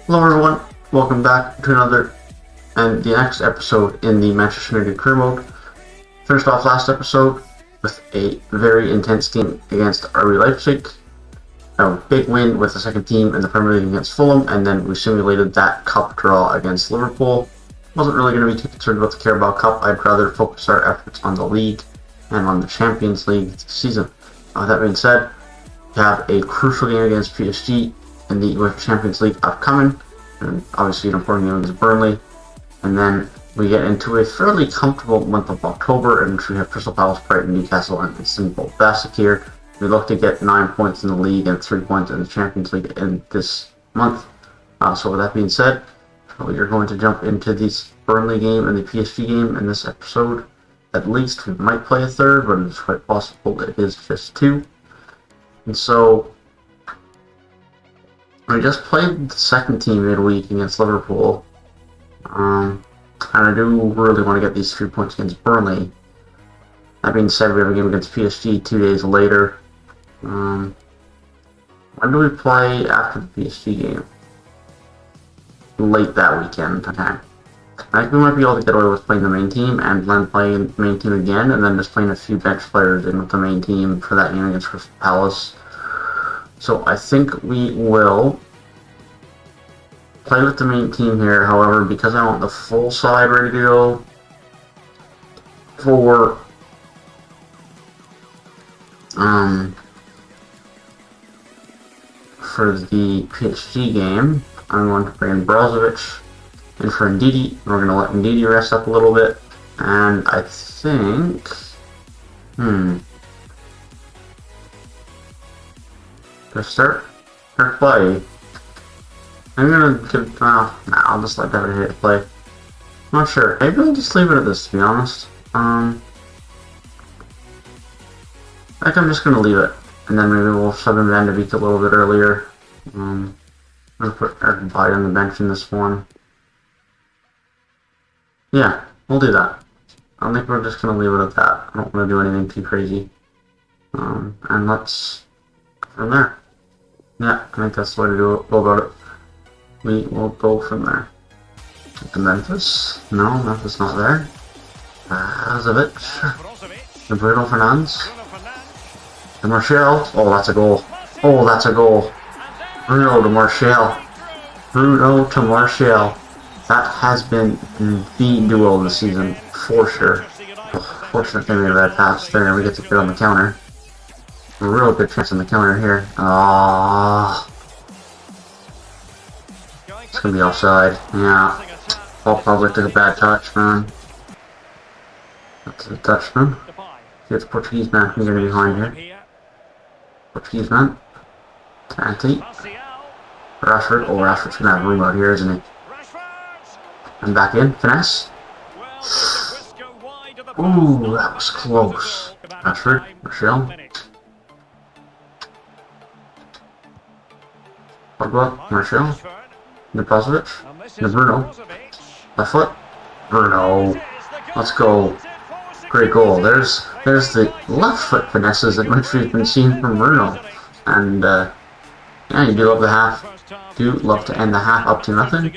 Hello everyone, welcome back to another and the next episode in the Manchester United career mode. Finished off last episode with a very intense game against RB Leipzig. A big win with the second team in the Premier League against Fulham, and then we simulated that cup draw against Liverpool. Wasn't really going to be too concerned about the Carabao Cup. I'd rather focus our efforts on the league and on the Champions League this season. That being said, we have a crucial game against PSG in the UEFA Champions League upcoming, and obviously an important game against Burnley. And then we get into a fairly comfortable month of October, in which we have Crystal Palace, Brighton, Newcastle, and Istanbul Basaksehir. We look to get 9 points in the league and 3 points in the Champions League in this month. So with that being said, we are going to jump into this Burnley game and the PSG game in this episode. At least we might play a third, but it's quite possible it is just two. And so we just played the second team midweek against Liverpool. And I do really want to get these 3 points against Burnley. That being said, we have a game against PSG 2 days later. When do we play after the PSG game? Late that weekend. Okay. I think we might be able to get away with playing the main team and then playing the main team again, and then just playing a few bench players in with the main team for that game against Crystal Palace. So I think we will play with the main team here. However, because I want the full side ready to go for the PSG game, I'm going to bring in Brozovic in for Ndidi. We're going to let Ndidi rest up a little bit, and I think, to start her play, I'm going to give, I'll just let David hit play. I'm not sure, maybe I'll just leave it at this, to be honest. I think I'm just going to leave it, and then maybe we'll sub him Van de Beek a little bit earlier. I'm going to put Eric Bide on the bench in this one. Yeah, we'll do that. I think we're just going to leave it at that. I don't want to do anything too crazy. And let's go from there. Yeah, I think that's the way to go about it. We will go from there. To Memphis. No, Memphis not there. Brozovic. The Bruno Fernandes. The Martial. Oh, that's a goal. Oh, that's a goal. Bruno to Martial. Bruno to Martial. That has been the duel of the season, for sure. Oh, fortunately, we made a bad pass there, and we get to get on the counter. A real good chance on the counter here. Ah, it's gonna be offside. Yeah. Paul Pogba took a bad touch, man. That's a Dutchman. Here's the Portuguese man. He's gonna be behind here. Portuguese man. Tanti. Rashford. Oh, Rashford's gonna have room out here, isn't he? And back in. Finesse. Ooh, that was close. Rashford. Martial. Pogba. Martial. Brozovic. Bruno. Left foot. Bruno. Let's go. Great goal. There's the left foot finesses that which we've been seeing from Bruno. And yeah, you do love the half. Do love to end the half up to nothing.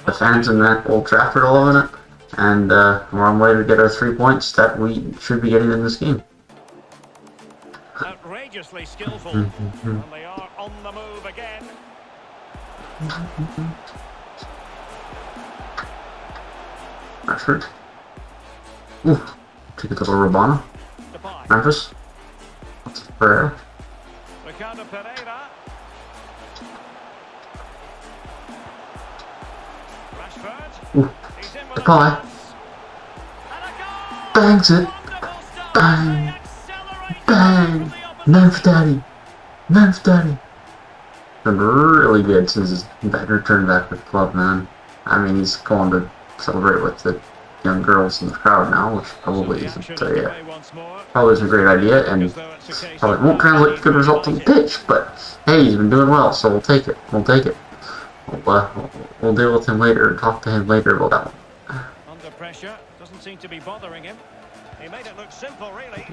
The fans in that Old Trafford all loving it. And we're on the way to get our 3 points that we should be getting in this game. Outrageously skillful. And they are on the move again. Rashford. Ooh. Take it to Rabana. Memphis. That's Pereira. Ricardo Pereira. Rashford. Ooh. Depay. Bangs it. Bang. Bang. Memphis Daddy. Memphis Daddy. Been really good since his return back with the club, man. I mean, he's going to celebrate with the young girls in the crowd now, which probably isn't a great idea, and probably won't translate to good results on the pitch, but hey, he's been doing well, so we'll take it. We'll take it. We'll deal with him later and talk to him later about that one. Under pressure, doesn't seem to be bothering him. He made it look simple, really.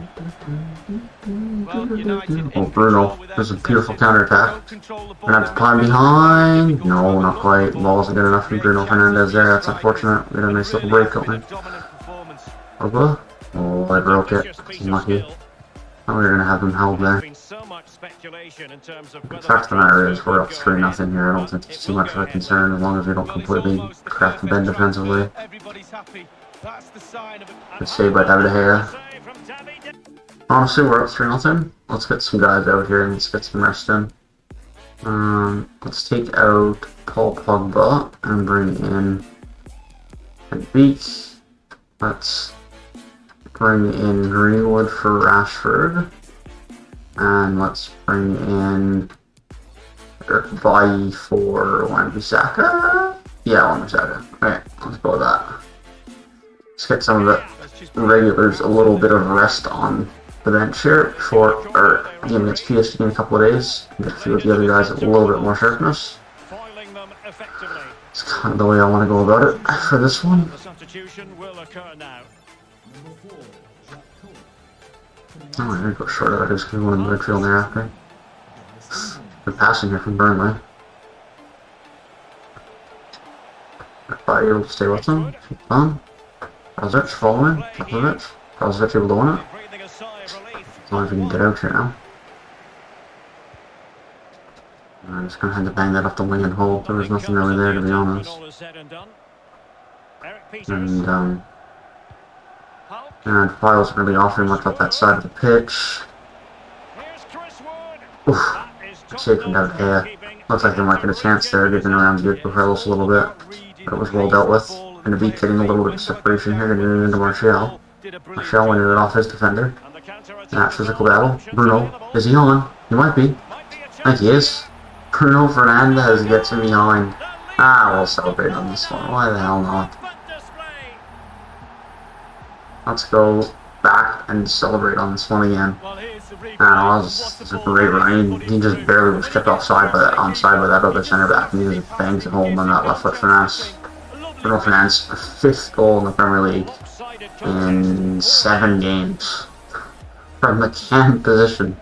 Well, United Oh, in Bruno. control without There's a beautiful possession. counter-attack. Don't control the We're ball gonna have in to climb midfield. Very behind. difficult to No, not control the quite. ball. Ball's good enough for Great Bruno chances Fernandez for there. the That's strikers. unfortunate. We had a But nice little really break has been a going. dominant performance. Pogba? Oh, I broke it. Vicious piece of Unlucky. skill. Thought we were gonna have them held There's there. been so much speculation in terms of The whether the fact of the matter is, transfer we're would up go 3-0 ahead, here. I don't but think it's it too will much go of a ahead, concern as long as we don't well, it's completely almost the crap the perfect bend defensively. transfer. Everybody's happy. That's the sign of it. Good save by David De Gea. Save from David. Honestly, we're up 3-0. Let's get some guys out here and let's get some rest in. Let's take out Paul Pogba and bring in Beak. Let's bring in Greenwood for Rashford. And let's bring in Bailly for Wan-Bissaka. Yeah, Wan-Bissaka. Alright, let's go with that. Let's get some of the regulars a little bit of rest on the bench here before our game against PSG in a couple of days. Get a few of the other guys a little bit more sharpness. Foiling them effectively. It's kind of the way I want to go about it for this one. The substitution will occur now. Oh, I'm going to go short of it. Who's going to go in the midfield thereafter? Good passing here from Burnley. Probably able to stay with them. Keep on. Brozovic following. Brozovic able to win it. Breathing a sigh of relief. As long as we can get out here now. I'm just going to have to bang that up the wing and hold. There was nothing really there, to be honest. And, and Files are going to be offering much up that side of the pitch. Oof. Save from David De Gea. Looks like they might get a chance there, getting around Diego Carlos a little bit. But it was well dealt with. Going to be getting a little bit of separation here, getting it into Martial. Martial winning it off his defender. That physical battle. Bruno, is he on? He might be. I think he is. Bruno Fernandez gets him behind. Ah, we'll celebrate on this one. Why the hell not? Let's go back and celebrate on this one again. I know, it's a great run. He just barely was kept onside by that other centre back, and he just bangs it home on that left foot finesse. Bruno Fernandes, 5th goal in the Premier League in 7 games from the cam position.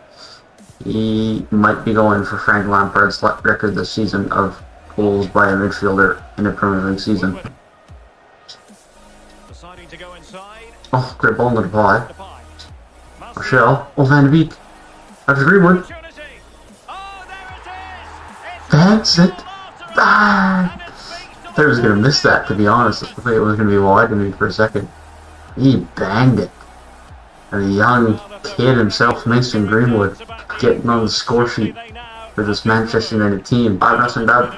He might be going for Frank Lampard's record this season of goals by a midfielder in a Premier League season. Oh, great ball into the pie. Martial. Oh, Van de Beek. That's Greenwood. That's it. Ah! I thought he was going to miss that, to be honest. I thought it was going to be wide to me for a second. He banged it. And the young kid himself, Mason Greenwood, getting on the score sheet for this Manchester United team. 5-0 dub.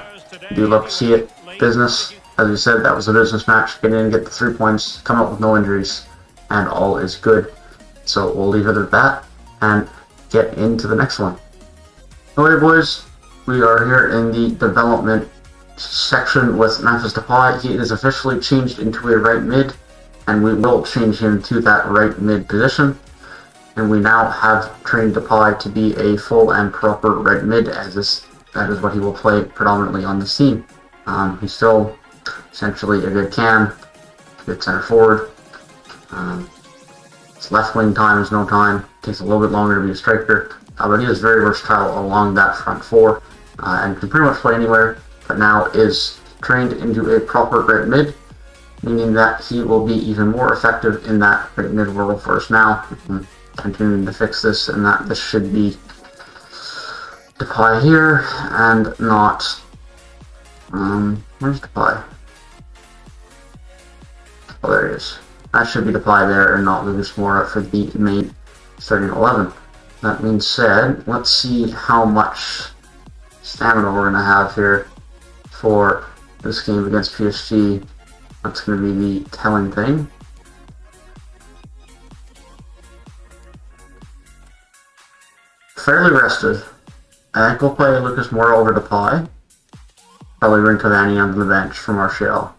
Do love to see it. Business. As we said, that was a business match. Get in, get the 3 points, come up with no injuries, and all is good. So we'll leave it at that and get into the next one. Alright, boys, we are here in the development section with Memphis Depay. He is officially changed into a right mid, and we will change him to that right mid position. And we now have trained Depay to be a full and proper right mid, as that is what he will play predominantly on this team. He's still essentially a good cam, good center forward. His left wing time is no time. Takes a little bit longer to be a striker, but he is very versatile along that front four and can pretty much play anywhere. But now is trained into a proper right mid, meaning that he will be even more effective in that right mid role for us now. Continuing to fix this, and that this should be Depay here and not. Where's Depay? Oh, there he is. That should be Depay there and not Lucas Moura for the main starting 11. That being said, let's see how much stamina we're going to have here for this game against PSG. That's going to be the telling thing. Fairly rested. I think we'll play Lucas Moura over Depay. Probably bring Cavani onto the bench for Martial.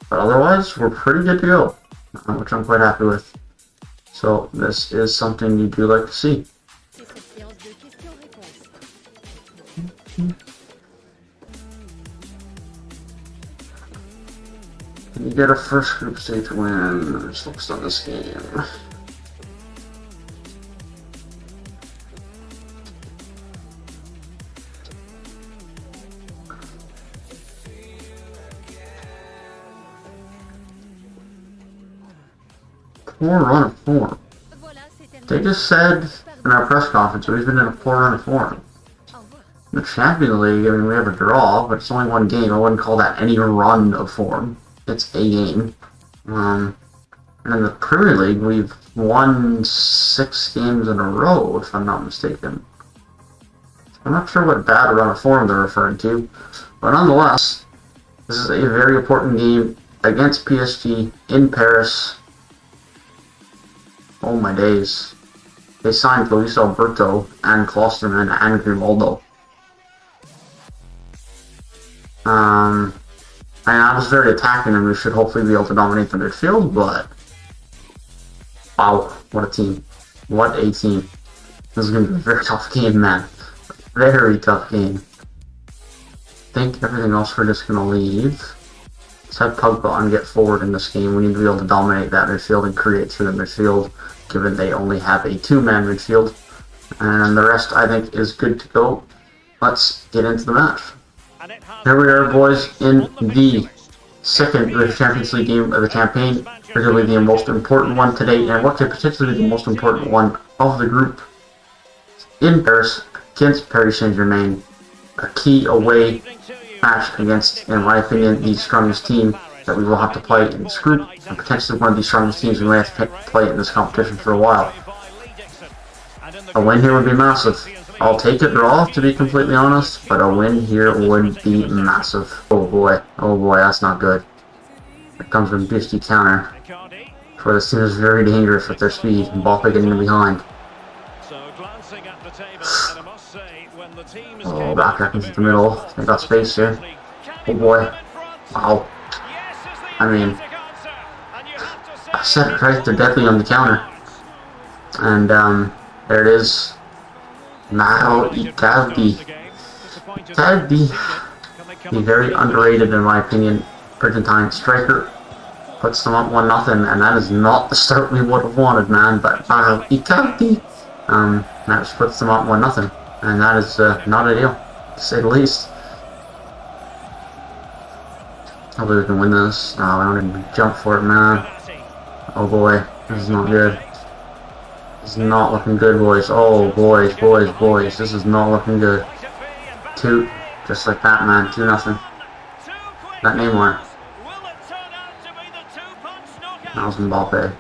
But otherwise, we're pretty good to go, which I'm quite happy with. So this is something you do like to see. You get a first group stage win. Just focused on this game. Poor run of form. They just said in our press conference we've been in a poor run of form. In the Champions League, I mean, we have a draw, but it's only one game. I wouldn't call that any run of form. It's a game. And in the Premier League, we've won 6 games in a row, if I'm not mistaken. I'm not sure what bad run of form they're referring to, but nonetheless, this is a very important game against PSG in Paris. Oh my days. They signed Luis Alberto and Klosterman and Grimaldo. And I was very attacking and we should hopefully be able to dominate the midfield, but wow, what a team. What a team. This is going to be a very tough game, man. Very tough game. I think everything else we're just going to leave. Let's have Pogba and get forward in this game. We need to be able to dominate that midfield and create through the midfield, given they only have a 2-man midfield. And the rest, I think, is good to go. Let's get into the match. Here we are, boys, in the second Champions League game of the campaign, arguably the most important one today, and what could potentially be the most important one of the group, in Paris against Paris Saint-Germain. A key away match against, in my opinion, the strongest team that we will have to play in this group, and potentially one of the strongest teams we may have to play in this competition for a while. A win here would be massive. I'll take a draw, to be completely honest, but a win here would be massive. Oh boy, that's not good. It comes from PSG counter. For this team is very dangerous with their speed, and Mbappe getting behind. Oh, back into the middle. They got space here. Oh boy. Wow. I mean, I said it right, they're deadly on the counter. And, there it is. Now, Icardi. Be very underrated in my opinion. Argentine striker puts them up 1-0, and that is not the start we would have wanted, man. But Icardi, that just puts them up 1-0, and that is not ideal, to say the least. Hopefully we can win this. No, we don't even jump for it, man. Oh boy, this is not good. This is not looking good, boys. Oh, boys. This is not looking good. 2, just like that, man. 2-0. That Neymar. That was Mbappe.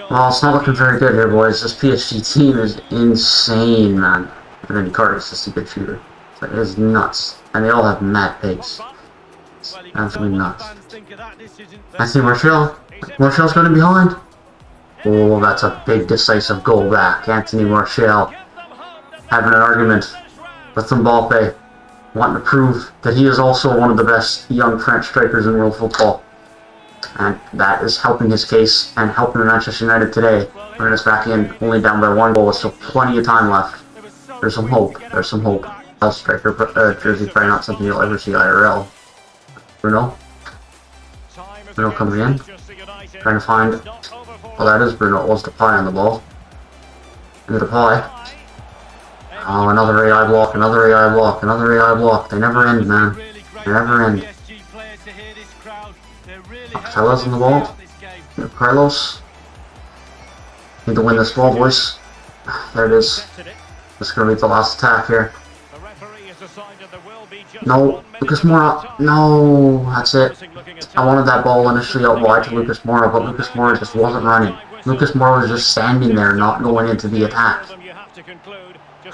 Well, it's not looking very good here, boys. This PSG team is insane, man. And then Icardi's just a good shooter. It is nuts. And they all have mad pace. It's absolutely nuts. I see Martial. Martial's going to be behind. Oh, that's a big decisive goal back. Anthony Martial having an argument with Mbappe, wanting to prove that he is also one of the best young French strikers in world football. And that is helping his case and helping Manchester United today. Bringing us back in, only down by 1 goal with still plenty of time left. There's some hope. There's some hope. Striker jersey, probably not something you'll ever see IRL. Bruno coming in, trying to find. Oh, that is Bruno. It was Depay on the ball. And Depay. Oh, another AI block, another AI block, another AI block. They never end, man. They never end. Carlos on the ball. Carlos. Need to win this ball, boys. There it is. This is going to be the last attack here. No, Lucas Moura. No, that's it. I wanted that ball initially out wide to Lucas Moura, but Lucas Moura just wasn't running. Lucas Moura was just standing there, not going into the attack.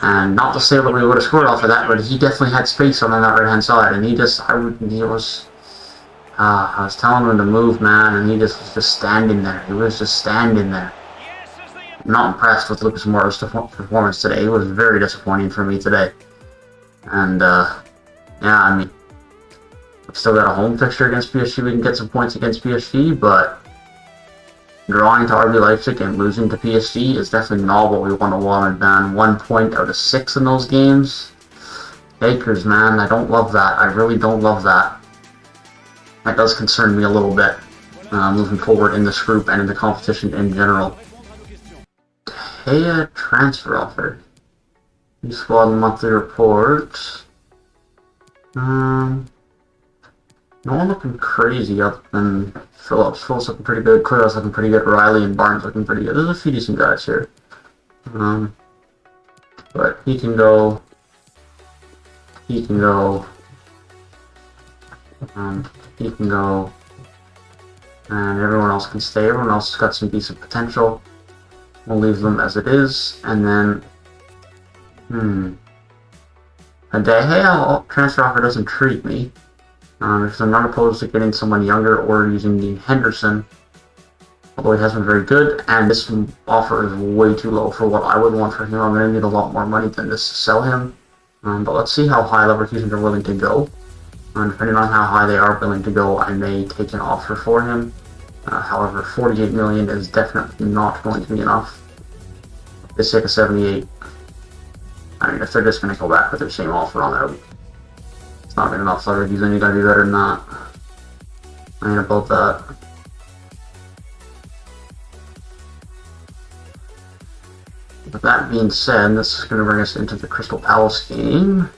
And not to say that we would have scored off of that, but he definitely had space on that right-hand side, and I was telling him to move, man, and he just was just standing there. He was just standing there. I'm not impressed with Lucas Moura's performance today. It was very disappointing for me today. And, yeah, I mean, we've still got a home fixture against PSG. We can get some points against PSG, but drawing to RB Leipzig and losing to PSG is definitely not what we want to want, man. 1 point out of 6 in those games. Bakers, man, I don't love that. I really don't love that. that does concern me a little bit moving forward in this group and in the competition in general. Hey, transfer offer. New squad monthly report. No one looking crazy other than Phillips. Phillips looking pretty good. Clear's looking pretty good. Riley and Barnes looking pretty good. There's a few decent guys here. But he can go. He can go. He can go. And everyone else can stay. Everyone else has got some decent potential. We'll leave them as it is. And then, a De Gea transfer offer doesn't treat me. Because I'm not opposed to getting someone younger or using Dean Henderson. Although he has been very good, and this offer is way too low for what I would want for him. I'm going to need a lot more money than this to sell him. But let's see how high Leverkusen are willing to go. Depending on how high they are willing to go, I may take an offer for him. However, 48 million is definitely not going to be enough. Let's take a 78. I mean, if they're just going to go back with their same offer on there, it's not good enough. Leverkusen, you got to do better than that. I ain't about that. With that being said, this is going to bring us into the Crystal Palace game.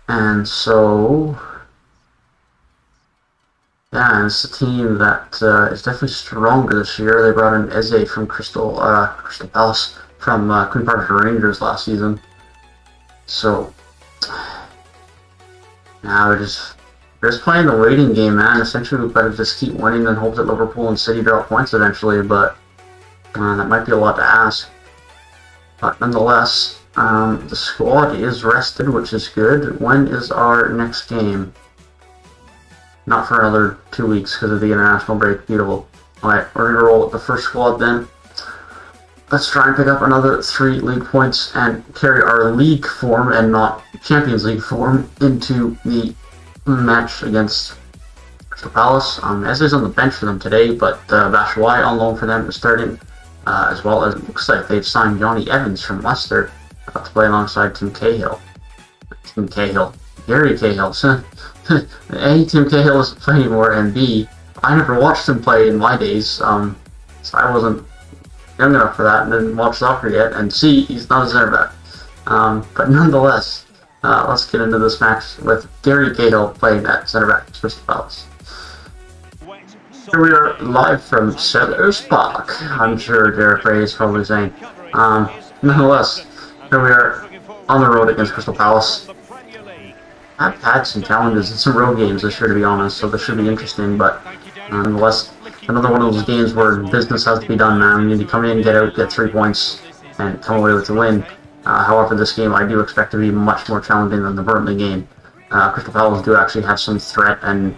And so, yeah, it's a team that is definitely stronger this year. They brought in Eze from Crystal Palace from Queen Park Rangers last season. So, now they're just playing the waiting game, man. Essentially, we've got to just keep winning and hope that Liverpool and City drop points eventually, but that might be a lot to ask. But nonetheless, the squad is rested, which is good. When is our next game? Not for another 2 weeks because of the international break. Beautiful. Alright, we're going to roll with the first squad then. Let's try and pick up another 3 league points and carry our league form and not Champions League form into the match against Crystal Palace. Eze's on the bench for them today, but Batshuayi on loan for them is starting. As well as it looks like they've signed Johnny Evans from Leicester to play alongside Tim Cahill. Gary Cahill. A, Tim Cahill doesn't play anymore, and B, I never watched him play in my days, so I wasn't young enough for that and didn't watch soccer yet, and C, he's not a center back. But nonetheless, let's get into this match with Gary Cahill playing at center back for Crystal Palace. Here we are live from Sellers Park. I'm sure Derek Ray is probably saying. Nonetheless, here we are on the road against Crystal Palace. I've had some challenges in some road games this year, to be honest, so this should be interesting, but nonetheless, another one of those games where business has to be done, man. We need to come in, get out, get 3 points, and come away with the win. However, this game I do expect to be much more challenging than the Burnley game. Crystal Palace do actually have some threat and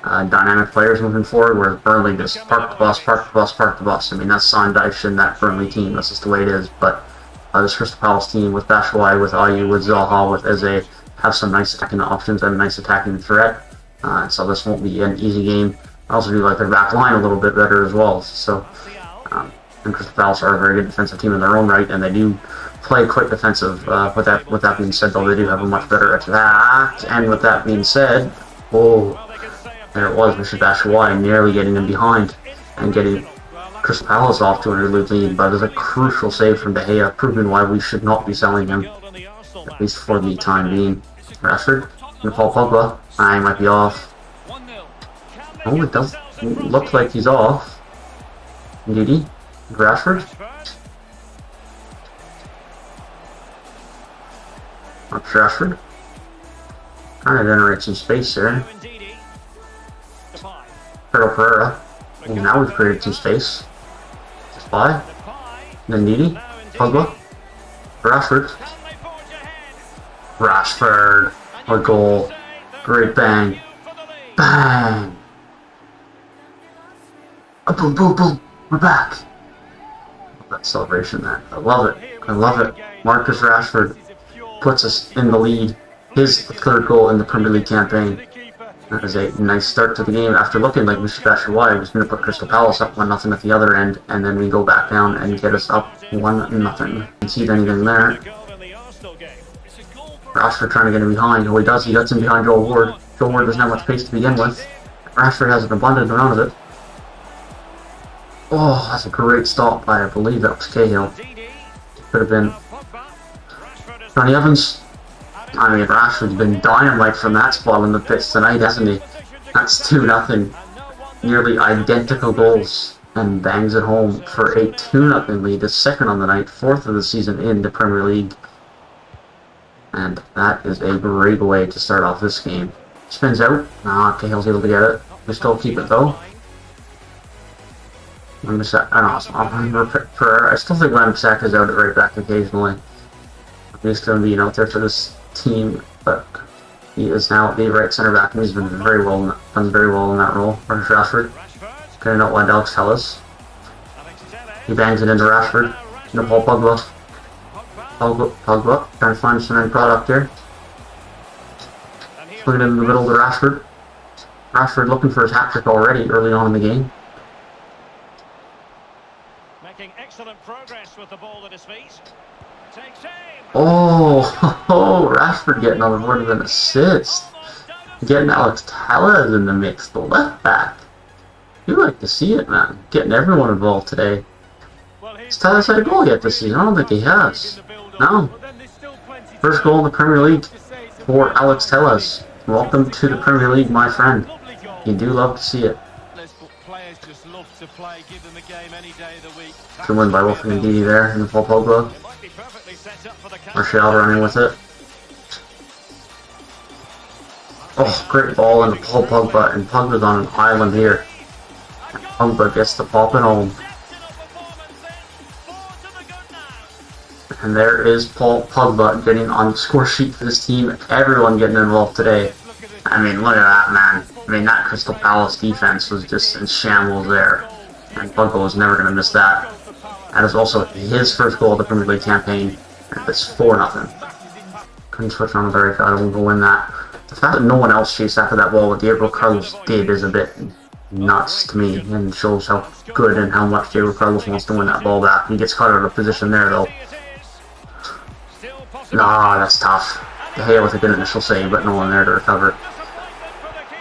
dynamic players moving forward, where Burnley just park the bus, park the bus, park the bus. I mean, that's Son Dyche and that Burnley team. That's just the way it is. But this Crystal Palace team with Batshuayi, with Ayew, with Zaha, with Eze have some nice attacking options and nice attacking threat. So this won't be an easy game. I also do like their back line a little bit better as well. So, and Crystal Palace are a very good defensive team in their own right, and they do play quite defensive. With that being said, though, they do have a much better attack. And with that being said, there it was, Mr. Batshuayi nearly getting him behind and getting Crystal Palace off to an early lead, but it was a crucial save from De Gea, proving why we should not be selling him, at least for the time being. Rashford, Paul Pogba, I might be off. Oh, it does look like he's off. Indeed, Rashford. Not Rashford. Trying to generate some space here. Pereira. And now we've created some space. Spy. Ndidi. Pogba. Rashford. Rashford. A goal. Great bang. Bang! Boom, boom, boom. We're back. That celebration there. I love it. I love it. Marcus Rashford puts us in the lead. His third goal in the Premier League campaign. That is a nice start to the game after looking like Mr. Batshuayi was going to put Crystal Palace up 1-0 at the other end, and then we go back down and get us up 1-0. Concede anything there. Rashford trying to get him behind. Oh, he does. He gets him behind Joel Ward. Door doesn't have much pace to begin with. Rashford has an abundant amount of it. Oh, that's a great stop by, I believe that was Cahill. Could have been Johnny Evans. I mean, Rashford's been dynamite from that spot in the pitch tonight, hasn't he? That's 2-0. Nearly identical goals. And bangs it home for a 2-0 lead. The second on the night, fourth of the season in the Premier League. And that is a great way to start off this game. Spins out. Cahill's able to get it. We still keep it though. I still think Wan-Bissaka is out at right back occasionally. He's going to be out there for this team, but he is now the right centre back, and he's been done very well in that role. Rashford getting out wide Alex Telles. He bangs it into Rashford. Into Paul Pogba. Pogba trying to find some end product here. Looking in the middle to Rashford. Rashford looking for his hat-trick already early on in the game. Making excellent progress with the ball at his feet. Takes aim. Oh, Rashford getting on the board with an assist. Getting Alex Telles in the mix, the left back. You like to see it, man. Getting everyone involved today. Has Telles had a goal yet this season? I don't think he has. No. First goal in the Premier League for Alex Telles. Welcome to the Premier League, my friend. You do love to see it. Good win by Wilfred Ndidi there in the Paul Pogba. Martial running with it. Oh, great ball into Paul Pogba, and Pogba's on an island here. And Pogba gets the pop and home. And there is Paul Pogba getting on the score sheet for this team. Everyone getting involved today. I mean, look at that, man. I mean, that Crystal Palace defense was just in shambles there. And Pogba was never going to miss that. That is also his first goal of the Premier League campaign. And it's 4-0. Couldn't switch on the very side and we'll win that. The fact that no one else chased after that ball, what Diego Carlos did, is a bit nuts to me. And shows how good and how much Diego Carlos wants to win that ball back. He gets caught out of position there, though. Nah, that's tough. De Gea with a good initial save, but no one there to recover.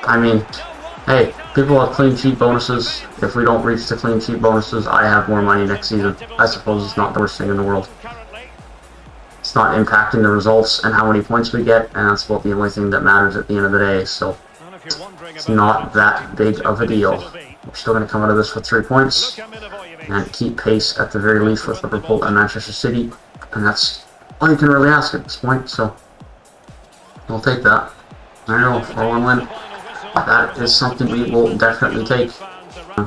I mean, hey, people have clean sheet bonuses. If we don't reach the clean sheet bonuses, I have more money next season. I suppose it's not the worst thing in the world. It's not impacting the results and how many points we get, and that's about the only thing that matters at the end of the day, so it's not that big of a deal. We're still going to come out of this with 3 points and keep pace at the very least with Liverpool and Manchester City, and that's all you can really ask at this point, so we'll take that. I know, 4-1 win. That is something we will definitely take.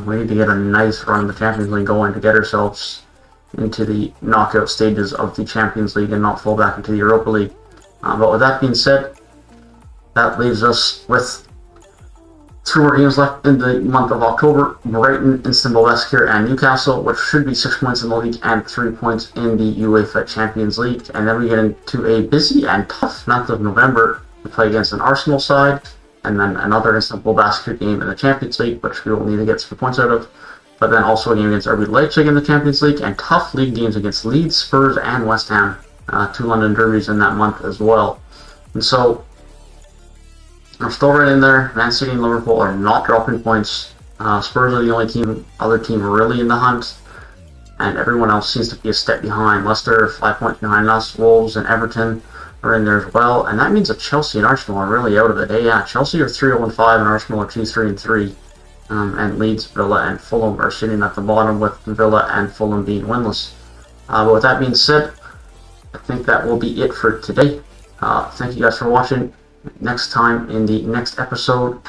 We need to get a nice run in the Champions League going to get ourselves into the knockout stages of the Champions League and not fall back into the Europa League. But with that being said, that leaves us with 2 more games left in the month of October. Brighton, Istanbul Basaksehir, and Newcastle, which should be 6 points in the league and 3 points in the UEFA Champions League. And then we get into a busy and tough month of November. We play against an Arsenal side, and then another Istanbul Basaksehir game in the Champions League, which we will need to get 3 points out of. But then also a game against RB Leipzig in the Champions League, and tough league games against Leeds, Spurs, and West Ham. 2 London derbies in that month as well. And so, we're still right in there. Man City and Liverpool are not dropping points. Spurs are the only other team really in the hunt. And everyone else seems to be a step behind. Leicester 5 points behind us. Wolves and Everton are in there as well. And that means that Chelsea and Arsenal are really out of it. Hey, yeah, Chelsea are 3-0-5 and Arsenal are 2-3-3. And Leeds, Villa, and Fulham are sitting at the bottom with Villa and Fulham being winless. But with that being said, I think that will be it for today. Thank you guys for watching. Next time, in the next episode,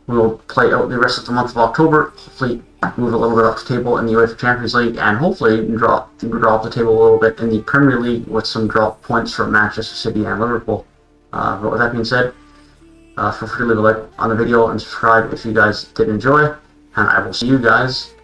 we will play out the rest of the month of October. Hopefully, move a little bit up the table in the UEFA Champions League, and hopefully drop the table a little bit in the Premier League with some drop points from Manchester City and Liverpool. But with that being said, feel free to leave a like on the video and subscribe if you guys did enjoy, and I will see you guys